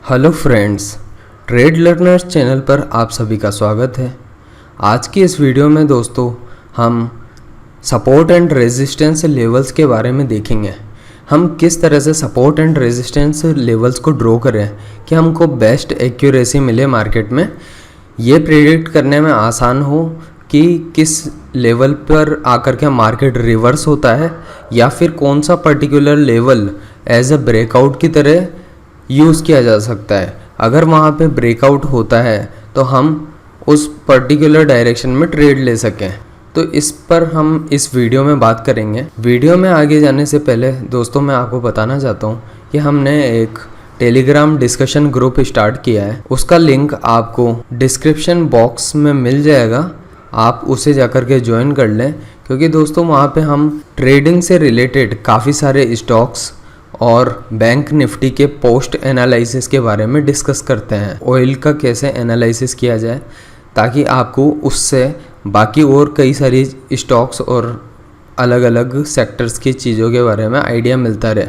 Hello friends, trade learners channel पर आप सभी का स्वागत है। आज की इस वीडियो में दोस्तों हम सपोर्ट एंड रेजिस्टेंस लेवल्स के बारे में देखेंगे। हम किस तरह से सपोर्ट एंड रेजिस्टेंस लेवल्स को ड्रॉ करें कि हमको बेस्ट एक्यूरेसी मिले मार्केट में, ये प्रेडिक्ट करने में आसान हो कि किस लेवल पर आकर के मार्केट रिवर्स होता है या फिर कौन सा particular level as a breakout की तरह यूज़ किया जा सकता है। अगर वहाँ पे ब्रेकआउट होता है तो हम उस पर्टिकुलर डायरेक्शन में ट्रेड ले सकें। तो इस पर हम इस वीडियो में बात करेंगे। वीडियो में आगे जाने से पहले दोस्तों मैं आपको बताना चाहता हूँ कि हमने एक टेलीग्राम डिस्कशन ग्रुप स्टार्ट किया है। उसका लिंक आपको डिस्क्रिप्शन बॉक्स में मिल जाएगा, आप उसे जाकर के ज्वाइन कर लें, क्योंकि दोस्तों वहाँ पे हम ट्रेडिंग से रिलेटेड काफ़ी सारे स्टॉक्स और बैंक निफ्टी के पोस्ट एनालिसिस के बारे में डिस्कस करते हैं। ऑयल का कैसे एनालिसिस किया जाए ताकि आपको उससे बाकी और कई सारी स्टॉक्स और अलग अलग सेक्टर्स की चीज़ों के बारे में आइडिया मिलता रहे।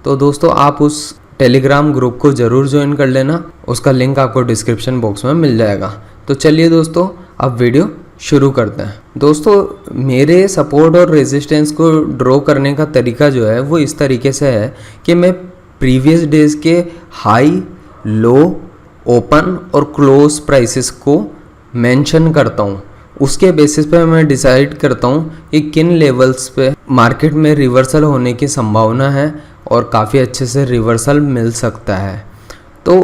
तो दोस्तों आप उस टेलीग्राम ग्रुप को ज़रूर ज्वाइन कर लेना, उसका लिंक आपको डिस्क्रिप्शन बॉक्स में मिल जाएगा। तो चलिए दोस्तों अब वीडियो शुरू करते हैं। दोस्तों मेरे सपोर्ट और रेजिस्टेंस को ड्रॉ करने का तरीका जो है वो इस तरीके से है कि मैं प्रीवियस डेज के हाई, लो, ओपन और क्लोज प्राइसेस को मेंशन करता हूँ। उसके बेसिस पे मैं डिसाइड करता हूँ कि किन लेवल्स पे मार्केट में रिवर्सल होने की संभावना है और काफ़ी अच्छे से रिवर्सल मिल सकता है। तो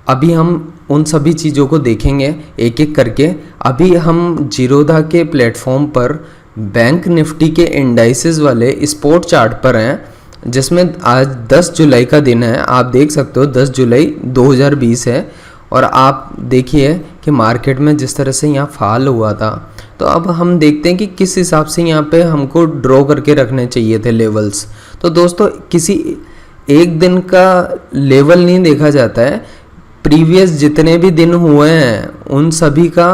अभी हम उन सभी चीज़ों को देखेंगे एक एक करके। अभी हम जीरोधा के प्लेटफॉर्म पर बैंक निफ्टी के इंडाइसेस वाले स्पॉट चार्ट पर हैं, जिसमें आज 10 जुलाई का दिन है। आप देख सकते हो 10 जुलाई 2020 है और आप देखिए कि मार्केट में जिस तरह से यहाँ फॉल हुआ था। तो अब हम देखते हैं कि किस हिसाब से यहाँ पे हमको ड्रॉ करके रखने चाहिए थे लेवल्स। तो दोस्तों किसी एक दिन का लेवल नहीं देखा जाता है, प्रीवियस जितने भी दिन हुए हैं उन सभी का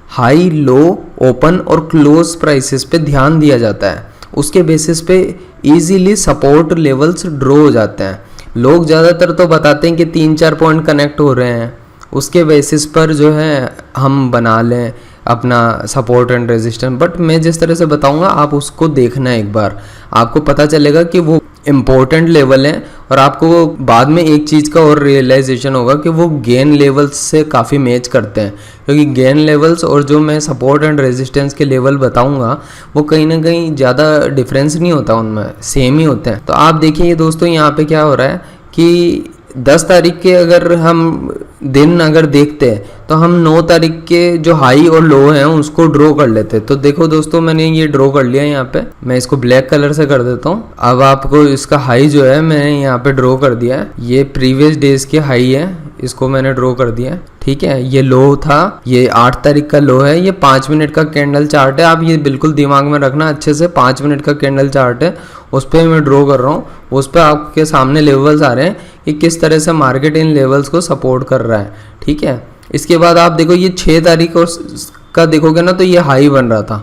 हाई, लो, ओपन और क्लोज प्राइसेस पे ध्यान दिया जाता है। उसके बेसिस पे इजीली सपोर्ट लेवल्स ड्रॉ हो जाते हैं। लोग ज़्यादातर तो बताते हैं कि 3-4 पॉइंट कनेक्ट हो रहे हैं, उसके बेसिस पर जो है हम बना लें अपना सपोर्ट एंड रेजिस्टेंस। बट मैं जिस तरह से बताऊंगा आप उसको देखना एक बार, आपको पता चलेगा कि वो इम्पोर्टेंट लेवल है और आपको बाद में एक चीज़ का और रियलाइजेशन होगा कि वो गेन लेवल्स से काफ़ी मैच करते हैं, क्योंकि गेन लेवल्स और जो मैं सपोर्ट एंड रेजिस्टेंस के लेवल बताऊंगा वो कहीं ना कहीं ज़्यादा डिफरेंस नहीं होता, उनमें सेम ही होते हैं। तो आप देखिए दोस्तों यहाँ पे क्या हो रहा है कि 10 तारीख के अगर हम दिन अगर देखते हैं तो हम 9 तारीख के जो हाई और लो हैं उसको ड्रॉ कर लेते हैं। तो देखो दोस्तों मैंने ये ड्रॉ कर लिया यहाँ पे, मैं इसको ब्लैक कलर से कर देता हूँ। अब आपको इसका हाई जो है मैंने यहाँ पे ड्रॉ कर दिया है, ये प्रीवियस डेज के हाई है, इसको मैंने ड्रॉ कर दिया है। ठीक है, ये लो था, ये 8 तारीख का लो है, ये 5 मिनट का कैंडल चार्ट है। आप ये बिल्कुल दिमाग में रखना अच्छे से, 5 मिनट का कैंडल चार्ट है, उस पर मैं ड्रॉ कर रहा हूँ। उस पर आपके सामने लेवल्स आ रहे हैं कि किस तरह से मार्केट इन लेवल्स को सपोर्ट कर रहा है। ठीक है, इसके बाद आप देखो ये 6 तारीख और का देखोगे ना तो ये हाई बन रहा था,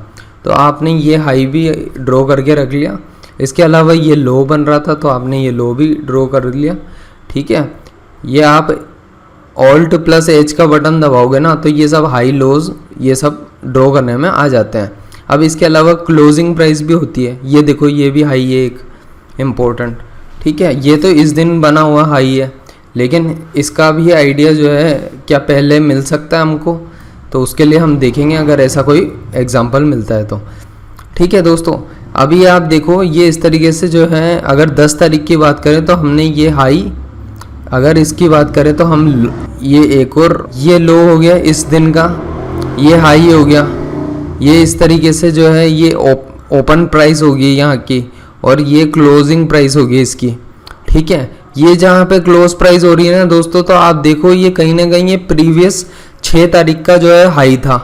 तो आपने ये हाई भी ड्रॉ करके रख लिया। इसके अलावा ये लो बन रहा था तो आपने ये लो भी ड्रॉ कर लिया। ठीक है, ये आप ऑल्ट प्लस एच का बटन दबाओगे ना तो ये सब हाई लोज ये सब ड्रॉ करने में आ जाते हैं। अब इसके अलावा क्लोजिंग प्राइस भी होती है, ये देखो ये भी हाई है एक इम्पोर्टेंट। ठीक है, ये तो इस दिन बना हुआ हाई है, लेकिन इसका भी आइडिया जो है क्या पहले मिल सकता है हमको, तो उसके लिए हम देखेंगे अगर ऐसा कोई एग्जांपल मिलता है तो। ठीक है दोस्तों, अभी आप देखो ये इस तरीके से जो है, अगर 10 तारीख की बात करें तो हमने ये हाई, अगर इसकी बात करें तो हम ये एक और ये लो हो गया इस दिन का, ये हाई हो गया, ये इस तरीके से जो है ये ओपन प्राइस होगी यहाँ की और ये क्लोजिंग प्राइस होगी इसकी। ठीक है, ये जहाँ पे क्लोज प्राइस हो रही है ना दोस्तों, तो आप देखो ये कहीं ना कहीं ये प्रीवियस 6 तारीख का जो है हाई था,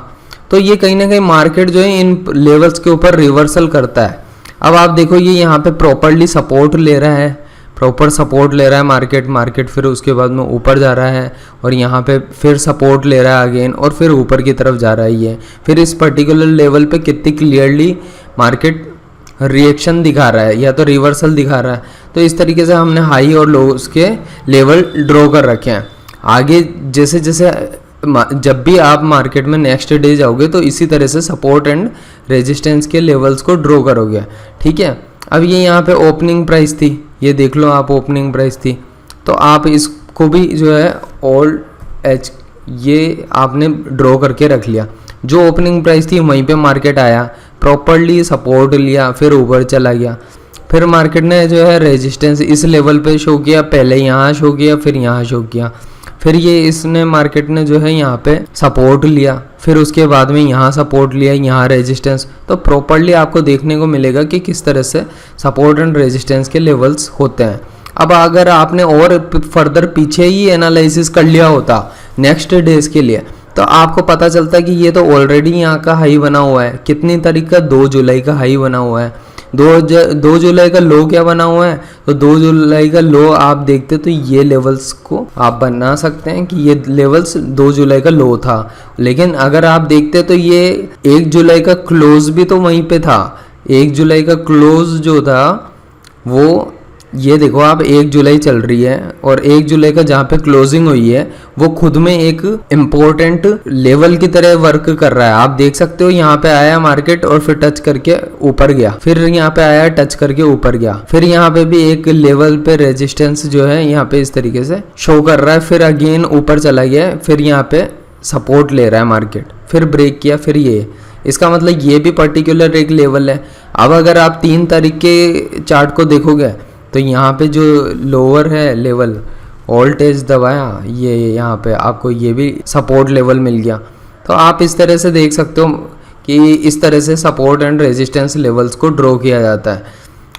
तो ये कहीं ना कहीं मार्केट जो है इन लेवल्स के ऊपर रिवर्सल करता है। अब आप देखो ये यहाँ पे प्रॉपरली सपोर्ट ले रहा है, प्रॉपर सपोर्ट ले रहा है मार्केट फिर उसके बाद में ऊपर जा रहा है और यहाँ पे फिर सपोर्ट ले रहा है अगेन और फिर ऊपर की तरफ जा रहा है ये। फिर इस पर्टिकुलर लेवल पे कितनी क्लियरली मार्केट रिएक्शन दिखा रहा है या तो रिवर्सल दिखा रहा है। तो इस तरीके से हमने हाई और लो के लेवल ड्रॉ कर रखे हैं। आगे जैसे जैसे जब भी आप मार्केट में नेक्स्ट डे जाओगे तो इसी तरह से सपोर्ट एंड रेजिस्टेंस के लेवल्स को ड्रॉ करोगे, ठीक है। अब ये यहाँ पे ओपनिंग प्राइस थी, ये देख लो आप, ओपनिंग प्राइस थी, तो आप इसको भी जो है ऑल एच ये आपने ड्रॉ करके रख लिया। जो ओपनिंग प्राइस थी वहीं पे मार्केट आया, प्रॉपरली सपोर्ट लिया, फिर ऊपर चला गया, फिर मार्केट ने जो है रेजिस्टेंस इस लेवल पे शो किया, पहले यहाँ शो किया, फिर यहाँ शो किया, फिर ये इसने मार्केट ने जो है यहाँ पे सपोर्ट लिया, फिर उसके बाद में यहाँ सपोर्ट लिया, यहाँ रेजिस्टेंस। तो प्रॉपरली आपको देखने को मिलेगा कि किस तरह से सपोर्ट एंड रेजिस्टेंस के लेवल्स होते हैं। अब अगर आपने और फर्दर पीछे ही एनालिसिस कर लिया होता नेक्स्ट डेज के लिए, तो आपको पता चलता कि ये तो ऑलरेडी यहाँ का हाई बना हुआ है। कितनी तारीख का? 2 जुलाई का हाई बना हुआ है। 2 जुलाई का लो क्या बना हुआ है? तो 2 जुलाई का लो आप देखते तो ये लेवल्स को आप बना सकते हैं कि ये लेवल्स 2 जुलाई का लो था। लेकिन अगर आप देखते तो ये 1 जुलाई का क्लोज भी तो वहीं पे था। 1 जुलाई का क्लोज जो था वो ये देखो आप, 1 जुलाई चल रही है और 1 जुलाई का जहाँ पे क्लोजिंग हुई है वो खुद में एक इम्पोर्टेंट लेवल की तरह वर्क कर रहा है। आप देख सकते हो यहाँ पे आया मार्केट और फिर टच करके ऊपर गया, फिर यहाँ पे आया टच करके ऊपर गया, फिर यहाँ पे भी एक लेवल पे रेजिस्टेंस जो है यहाँ पे इस तरीके से शो कर रहा है, फिर अगेन ऊपर चला गया, फिर यहाँ पे सपोर्ट ले रहा है मार्केट, फिर ब्रेक किया, फिर ये, इसका मतलब ये भी पर्टिकुलर एक लेवल है। अब अगर आप 3 तारीख के चार्ट को देखोगे तो यहाँ पे जो लोअर है लेवल, ऑल्ट एज दबाया, ये यहाँ पे आपको ये भी सपोर्ट लेवल मिल गया। तो आप इस तरह से देख सकते हो कि इस तरह से सपोर्ट एंड रेजिस्टेंस लेवल्स को ड्रॉ किया जाता है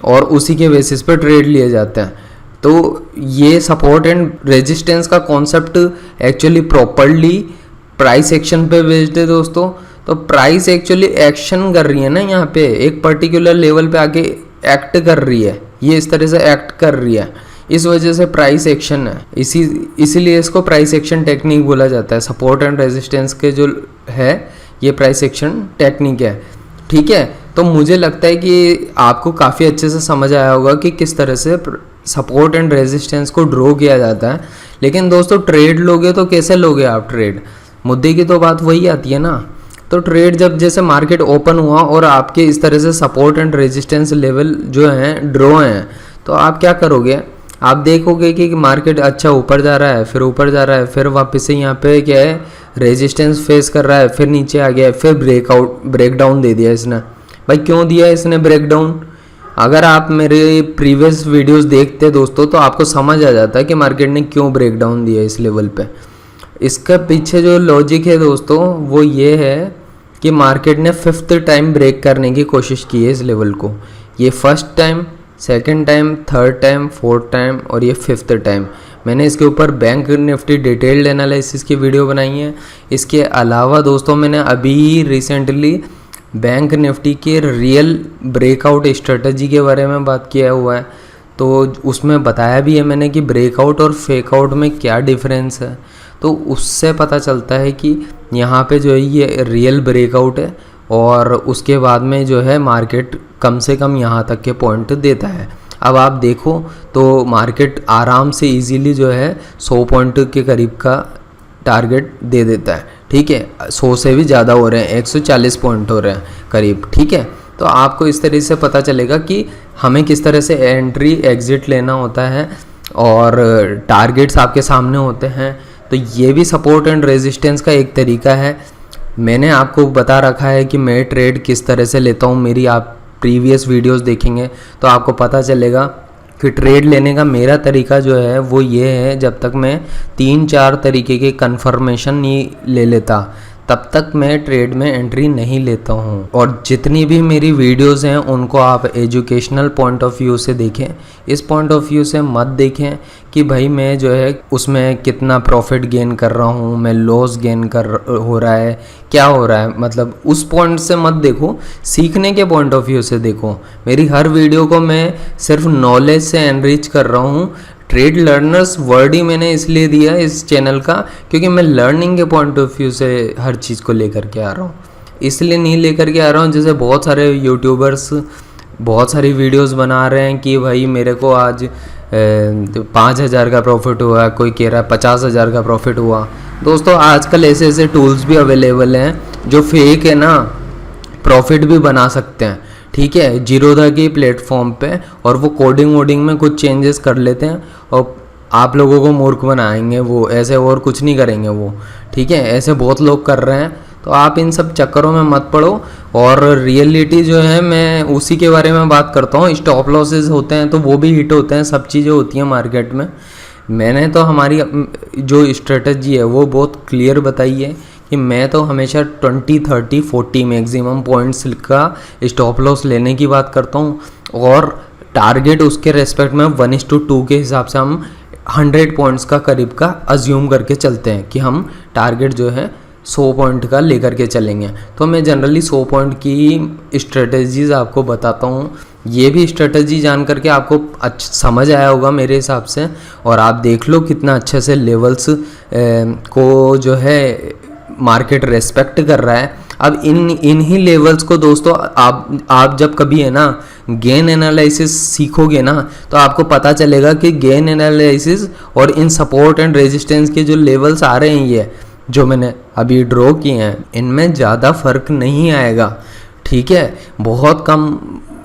और उसी के बेसिस पे ट्रेड लिए जाते हैं। तो ये सपोर्ट एंड रेजिस्टेंस का concept actually properly price action पे बेस्ड है दोस्तों। तो प्राइस एक्चुअली एक्शन कर रही है ना, यहाँ पे एक पर्टिकुलर लेवल पे आके एक्ट कर रही है, ये इस तरह से एक्ट कर रही है, इस वजह से प्राइस एक्शन है। इसीलिए इसको प्राइस एक्शन टेक्निक बोला जाता है। सपोर्ट एंड रेजिस्टेंस के जो है ये प्राइस एक्शन टेक्निक है, ठीक है। तो मुझे लगता है कि आपको काफ़ी अच्छे से समझ आया होगा कि किस तरह से सपोर्ट एंड रेजिस्टेंस को ड्रॉ किया जाता है। लेकिन दोस्तों ट्रेड लोगे तो कैसे लोगे आप ट्रेड? मुद्दे की तो बात वही आती है ना। तो ट्रेड जब जैसे मार्केट ओपन हुआ और आपके इस तरह से सपोर्ट एंड रेजिस्टेंस लेवल जो हैं ड्रॉ हैं, तो आप क्या करोगे? आप देखोगे कि मार्केट अच्छा ऊपर जा रहा है, फिर ऊपर जा रहा है, फिर वापस से यहाँ पे क्या है रेजिस्टेंस फेस कर रहा है, फिर नीचे आ गया, फिर ब्रेक डाउन दे दिया इसने। भाई क्यों दिया इसने ब्रेक डाउन? अगर आप मेरे प्रीवियस वीडियोस देखते दोस्तों तो आपको समझ आ जाता है कि मार्केट ने क्यों ब्रेक डाउन दिया इस लेवल पे। इसका पीछे जो लॉजिक है दोस्तों वो ये है कि मार्केट ने 5th टाइम ब्रेक करने की कोशिश की है इस लेवल को। ये 1st time, 2nd time, 3rd time, 4th time और ये 5th टाइम। मैंने इसके ऊपर बैंक निफ्टी डिटेल्ड एनालिसिस की वीडियो बनाई है। इसके अलावा दोस्तों मैंने अभी रिसेंटली बैंक निफ्टी के रियल ब्रेकआउट स्ट्रेटजी के बारे में बात किया हुआ है, तो उसमें बताया भी है मैंने कि ब्रेकआउट और फेकआउट में क्या डिफरेंस है। तो उससे पता चलता है कि यहाँ पे जो है ये रियल ब्रेकआउट है और उसके बाद में जो है मार्केट कम से कम यहाँ तक के पॉइंट देता है। अब आप देखो तो मार्केट आराम से इजीली जो है 100 पॉइंट के करीब का टारगेट दे देता है, ठीक है। 100 से भी ज़्यादा हो रहे हैं, 140 पॉइंट हो रहे हैं करीब, ठीक है। तो आपको इस तरह से पता चलेगा कि हमें किस तरह से एंट्री एग्जिट लेना होता है और टारगेट्स आपके सामने होते हैं। तो ये भी सपोर्ट एंड रेजिस्टेंस का एक तरीका है। मैंने आपको बता रखा है कि मैं ट्रेड किस तरह से लेता हूँ। मेरी आप प्रीवियस वीडियोस देखेंगे तो आपको पता चलेगा कि ट्रेड लेने का मेरा तरीका जो है वो ये है, जब तक मैं 3-4 तरीके के कंफर्मेशन नहीं ले लेता तब तक मैं ट्रेड में एंट्री नहीं लेता हूँ। और जितनी भी मेरी वीडियोस हैं उनको आप एजुकेशनल पॉइंट ऑफ व्यू से देखें, इस पॉइंट ऑफ व्यू से मत देखें कि भाई मैं जो है उसमें कितना प्रॉफिट गेन कर रहा हूँ, मैं लॉस गेन हो रहा है, क्या हो रहा है, मतलब उस पॉइंट से मत देखो, सीखने के पॉइंट ऑफ व्यू से देखो। मेरी हर वीडियो को मैं सिर्फ नॉलेज से एनरिच कर रहा हूँ। ट्रेड लर्नर्स वर्ड ही मैंने इसलिए दिया इस चैनल का क्योंकि मैं लर्निंग के पॉइंट ऑफ व्यू से हर चीज़ को लेकर के आ रहा हूँ। इसलिए नहीं लेकर के आ रहा हूँ जैसे बहुत सारे यूट्यूबर्स बहुत सारी वीडियोस बना रहे हैं कि भाई मेरे को आज 5,000 का प्रॉफिट हुआ, कोई कह रहा है 50,000 का प्रॉफिट हुआ। दोस्तों आजकल ऐसे ऐसे टूल्स भी अवेलेबल हैं जो फेक है ना प्रॉफिट भी बना सकते हैं, ठीक है, जीरोधा के प्लेटफॉर्म पे, और वो कोडिंग वोडिंग में कुछ चेंजेस कर लेते हैं और आप लोगों को मूर्ख बनाएंगे वो, ऐसे और कुछ नहीं करेंगे वो, ठीक है। ऐसे बहुत लोग कर रहे हैं, तो आप इन सब चक्करों में मत पड़ो। और रियलिटी जो है मैं उसी के बारे में बात करता हूँ। स्टॉप लॉसेस होते हैं तो वो भी हिट होते हैं, सब चीज़ें होती हैं मार्केट में। मैंने तो हमारी जो स्ट्रेटजी है वो बहुत क्लियर बताई है कि मैं तो हमेशा 20, 30, 40 मैक्सिमम पॉइंट्स का स्टॉप लॉस लेने की बात करता हूँ, और टारगेट उसके रेस्पेक्ट में 1:2 के हिसाब से हम 100 पॉइंट्स का करीब का अज्यूम करके चलते हैं कि हम टारगेट जो है 100 पॉइंट का लेकर के चलेंगे। तो मैं जनरली 100 पॉइंट की स्ट्रेटजीज आपको बताता हूँ। ये भी स्ट्रेटजी जान करके आपको अच्छा समझ आया होगा मेरे हिसाब से, और आप देख लो कितना अच्छे से लेवल्स को जो है मार्केट रेस्पेक्ट कर रहा है। अब इन ही लेवल्स को दोस्तों आप जब कभी है ना गेन एनालिसिस सीखोगे ना, तो आपको पता चलेगा कि गेन एनालिसिस और इन सपोर्ट एंड रेजिस्टेंस के जो लेवल्स आ रहे हैं ये जो मैंने अभी ड्रॉ किए हैं, इनमें ज़्यादा फर्क नहीं आएगा, ठीक है। बहुत कम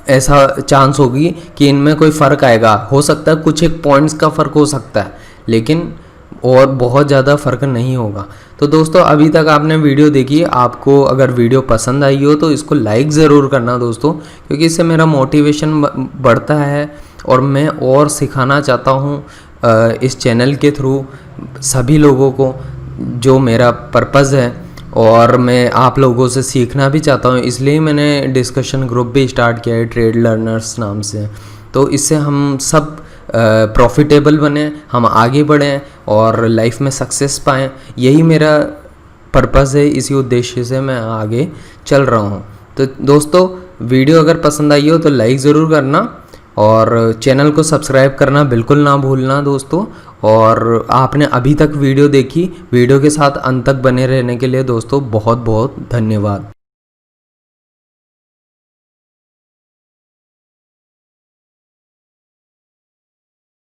ऐसा चांस होगी कि इनमें कोई फ़र्क आएगा। हो सकता है कुछ एक पॉइंट्स का फ़र्क हो सकता है, लेकिन और बहुत ज़्यादा फ़र्क नहीं होगा। तो दोस्तों अभी तक आपने वीडियो देखी, आपको अगर वीडियो पसंद आई हो तो इसको लाइक ज़रूर करना दोस्तों, क्योंकि इससे मेरा मोटिवेशन बढ़ता है और मैं और सिखाना चाहता हूँ इस चैनल के थ्रू सभी लोगों को, जो मेरा पर्पज़ है, और मैं आप लोगों से सीखना भी चाहता हूँ। इसलिए मैंने डिस्कशन ग्रुप भी स्टार्ट किया है ट्रेड लर्नर्स नाम से। तो इससे हम सब प्रॉफिटेबल बने, हम आगे बढ़ें और लाइफ में सक्सेस पाएँ, यही मेरा पर्पज़ है। इसी उद्देश्य से मैं आगे चल रहा हूँ। तो दोस्तों वीडियो अगर पसंद आई हो तो लाइक ज़रूर करना, और चैनल को सब्सक्राइब करना बिल्कुल ना भूलना दोस्तों। और आपने अभी तक वीडियो देखी, वीडियो के साथ अंत तक बने रहने के लिए दोस्तों बहुत बहुत धन्यवाद।